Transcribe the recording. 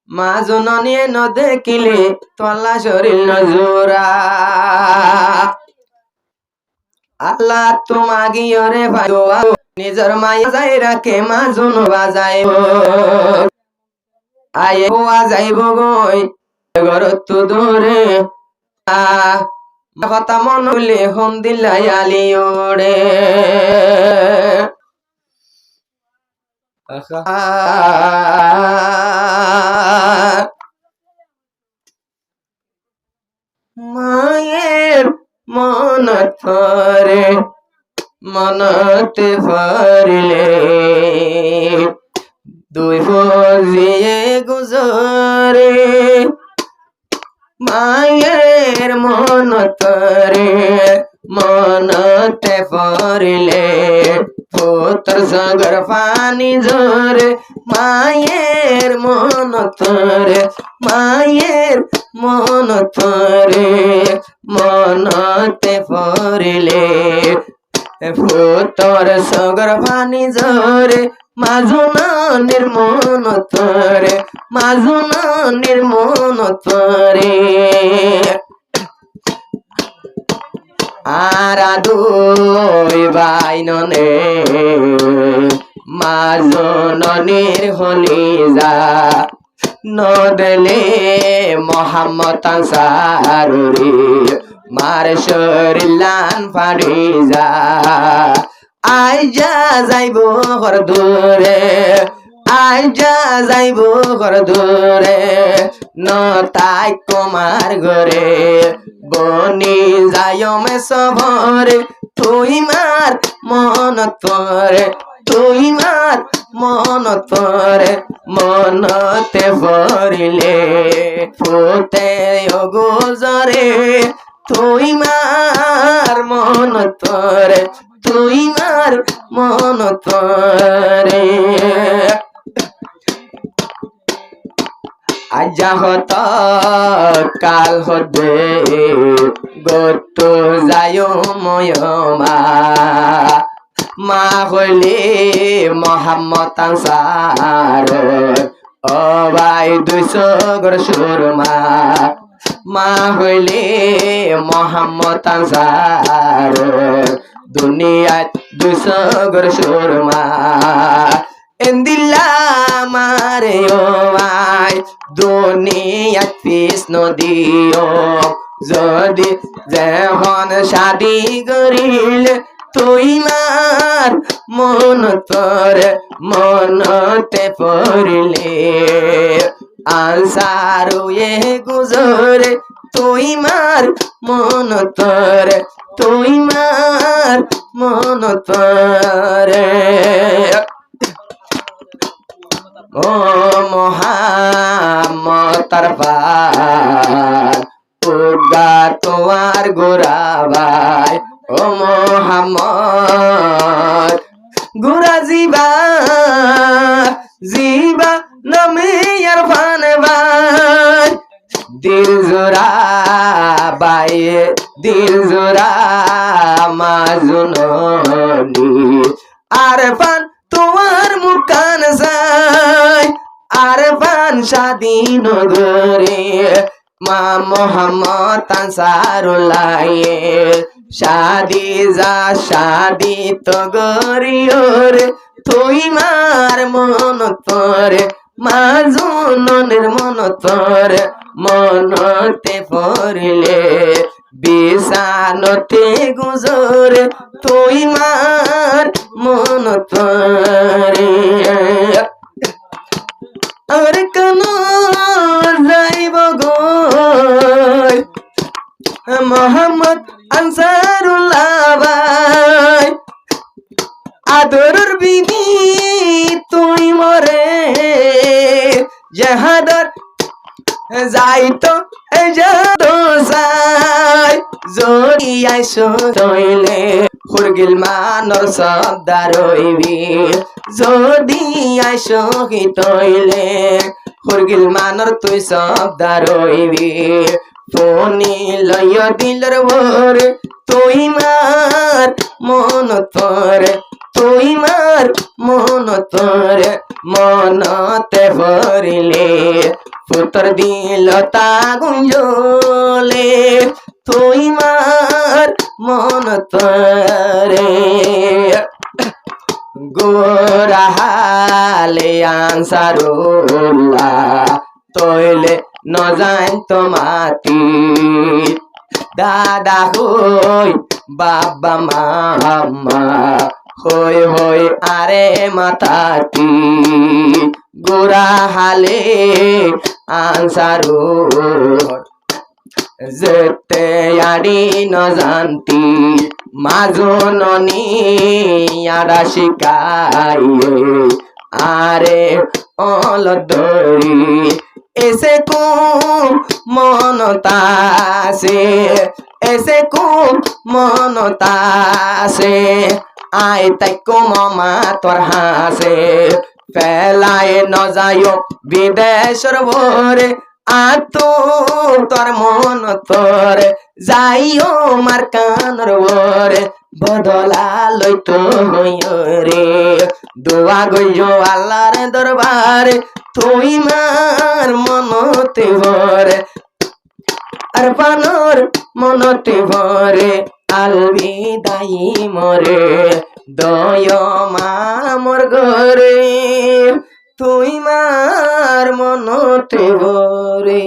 মা জননী নদেখিলে তলা শরীর নজোরা আল্লাহ তোমাগিয়রে ভাই নিজের মায়া যাই রাখে মা জন বাজাই আয়ে হওয়া যাইব গই ঘর তো দূরে কথা মন হইলে হন দিলাই আলি ওরে মায়ের মন থরে মনতে ভরিলে দুই ফজিয়ে গুজরে মায়ের মন তরে মনতে ভরিলে পুত্র সাগর পানি ঝরে মায়ের মন তরে মায়ের মন তরে মনতে ভরিলে পুত্র সাগর পানি ঝরে মাজুনা নির্মন তরে মাজুনা নির্মন তরে আরা দুই বাইননে মাজননির হলি যা নদলে মোহাম্মদ আনসারুরি মার শরীলান ফাড়ি যা আইজা যাইব ঘর দূরে আইজা যাইব ঘর দূরে নতাই কুমার ঘরে বনি যায় মে সভরে তুই মার মন তোরে তুই মার মন তোরে মনতে ভরিলে ফুতে গোজরে তুই মার মন তোরে তুই মার মন তোরে আজা হত কাল হদে গত যায় ময়মা মা হইলে মোহাম্মদ আনসার ও ভাই 200 গর সুরমা মা হইলে মোহাম্মদ আনসার দুনিয়াত 200 গর সুরমা এন্দিল্লা মারে ও ভাই দুনিয়াত পিস নদিও যদি যখন শাদি করিল তুই মার মন তোরে মনতে পড়িলে আনসারু এ গুজরে তুই মার মন তোরে তুই মার মন তোরে ও মোহাম্মদ তারফার উগা তোমার গোরা ভাই ও মোহাম্মদ গোরা জিবা জিবা নামে ইরফান ভাই দিল জোড়া বাই দিল জোড়া মাজুননি আরফান তোমার মুকান যায় আরফান স্বাধীন ঘরে মা মোহাম্মদ আনসারুল্লাহ শাদি যা শাদি তো গরিয়র তুই মার মন তোরে মাজুনের মন তোরে মনতে পড়িলে বিছানতে গুজরে তুই মার মন তোরে আর কেন যাইব গো মোহাম্মদ আনসারুল্লাহ ভাই আদরের বিবি তুই মরে জাহাদার যাইতো যাই যদি আইসো তইলে হুরগিল মানর সবদার হইবি যদি আইসো কি তইলে হুরগিল মানর তুই সবদার হইবি ফোনি লইয়া দিলর ভরে তুই মার মন তোরে তুই মার মন তোরে মনতে ভরিলে পুতর দিল তা গুঞ্জলে তুই মার মন তরে গোরাহালে আনসারুল্লাহ তৈলে ন জান তো মাতি দাদা হই বাবা মামা হই হই আরে মাতাতি গোরাহালে আনসারুল্লাহ যেতে আড়ি ন জানতি মাজননি আড়া শিকাই আরে অলদরি এসে কুম মনতাসে এসে কুম মনতাসে আই তাই কুমা তোর হাসে ফেলায় ন যায় বিদেশর ভরে আতো তোর মন তোর যাইও মার কানর ওরে বদলা লইতো রে দোয়া গইও আল্লাহর দরবারে তুই মার মনতে ভরে আর পানর মনতে ভরে আলবিদাই মরে দয় মা মোর ঘরে তুই মার মনতে ভরে